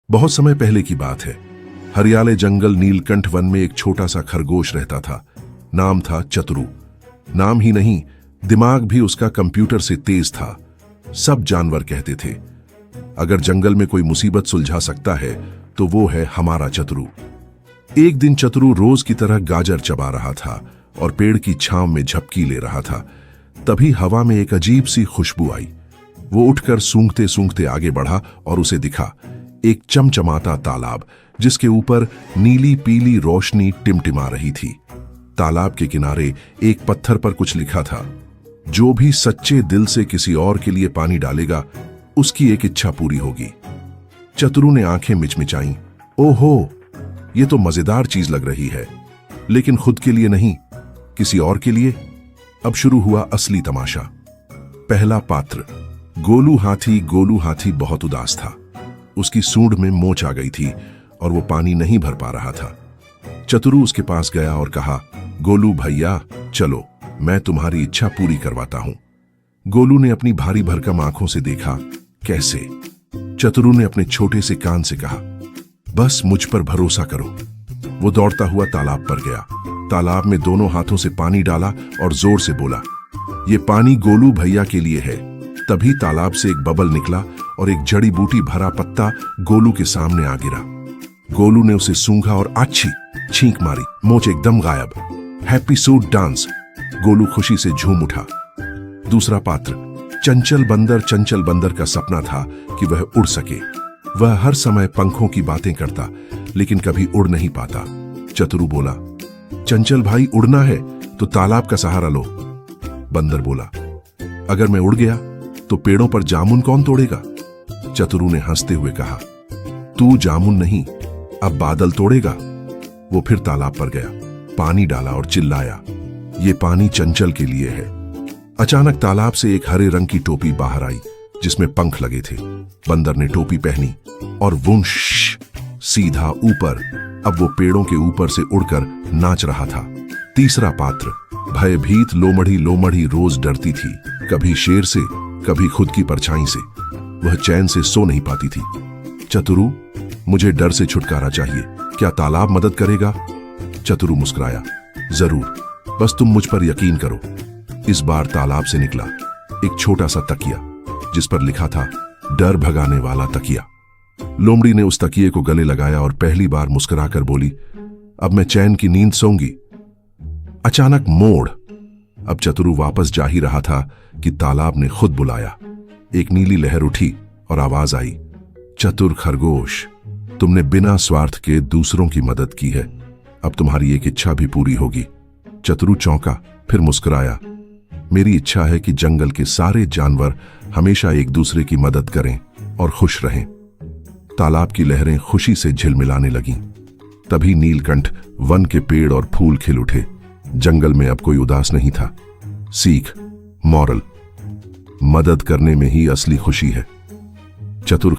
बहुत समय पहले की बात है। हरियाले जंगल नीलकंठ वन में एक छोटा सा खरगोश रहता था। नाम था चतुरू। नाम ही नहीं, दिमाग भी उसका कंप्यूटर से तेज था। सब जानवर कहते थे, अगर जंगल में कोई मुसीबत सुलझा सकता है तो वो है हमारा चतुरू। एक दिन चतुरू रोज की तरह गाजर चबा रहा था और पेड़ की छांव में झपकी ले रहा था। तभी हवा में एक अजीब सी खुशबू आई। वो उठकर सूंघते सूंघते आगे बढ़ा और उसे दिखा एक चमचमाता तालाब, जिसके ऊपर नीली पीली रोशनी टिमटिमा रही थी। तालाब के किनारे एक पत्थर पर कुछ लिखा था, जो भी सच्चे दिल से किसी और के लिए पानी डालेगा, उसकी एक इच्छा पूरी होगी। चतुरू ने आंखें मिचमिचाईं। ओहो, ये तो मजेदार चीज लग रही है, लेकिन खुद के लिए नहीं, किसी और के लिए। अब शुरू हुआ असली तमाशा। पहला पात्र, गोलू हाथी। गोलू हाथी बहुत उदास था। उसकी सूंड में मोच आ गई थी और वो पानी नहीं भर पा रहा था। चतुरू उसके पास गया और कहा, गोलू भैया चलो, मैं तुम्हारी इच्छा पूरी करवाता हूं। गोलू ने अपनी भारी भरकम आंखों से देखा। कैसे? चतुरू ने अपने छोटे से कान से कहा, बस मुझ पर भरोसा करो। वो दौड़ता हुआ तालाब पर गया। तालाब में दोनों हाथों से पानी डाला और जोर से बोला, ये पानी गोलू भैया के लिए है। तभी तालाब से एक बबल निकला और एक जड़ी बूटी भरा पत्ता गोलू के सामने आ गिरा। गोलू ने उसे सूंघा और आच्छी छींक मारी। मोच एकदम गायब। Happy suit dance. गोलू खुशी से झूम उठा। दूसरा पात्र, चंचल बंदर। चंचल बंदर का सपना था कि वह उड़ सके। वह हर समय पंखों की बातें करता, लेकिन कभी उड़ नहीं पाता। चतुरू बोला, चंचल भाई उड़ना है तो तालाब का सहारा लो। बंदर बोला, अगर मैं उड़ गया तो पेड़ों पर जामुन कौन तोड़ेगा? चतुरू ने हंसते हुए कहा, तू जामुन नहीं, अब बादल तोड़ेगा। वो फिर तालाब पर गया, पानी डाला और चिल्लाया, ये पानी चंचल के लिए है। अचानक तालाब से एक हरे रंग की टोपी बाहर आई, जिसमें पंख लगे थे। बंदर ने टोपी पहनी और वुंश सीधा ऊपर। अब वो पेड़ों के ऊपर से उड़कर नाच रहा था। तीसरा पात्र, भयभीत लोमड़ी। लोमड़ी रोज डरती थी, कभी शेर से, कभी खुद की परछाई से। वह चैन से सो नहीं पाती थी। चतुरू, मुझे डर से छुटकारा चाहिए, क्या तालाब मदद करेगा? चतुरू मुस्कुराया, जरूर, बस तुम मुझ पर यकीन करो। इस बार तालाब से निकला एक छोटा सा तकिया, जिस पर लिखा था, डर भगाने वाला तकिया। लोमड़ी ने उस तकिए को गले लगाया और पहली बार मुस्कुराकर बोली, अब मैं चैन की नींद सोऊंगी। अचानक मोड़। अब चतुरू वापस जा ही रहा था कि तालाब ने खुद बुलाया। एक नीली लहर उठी और आवाज आई, चतुर खरगोश, तुमने बिना स्वार्थ के दूसरों की मदद की है। अब तुम्हारी एक इच्छा भी पूरी होगी। चतुरू चौंका, फिर मुस्कुराया, मेरी इच्छा है कि जंगल के सारे जानवर हमेशा एक दूसरे की मदद करें और खुश रहें। तालाब की लहरें खुशी से झिलमिलाने लगीं। तभी नीलकंठ वन के पेड़ और फूल खिल उठे। जंगल में अब कोई उदास नहीं था। सीख, मॉरल, मदद करने में ही असली खुशी है। चतुर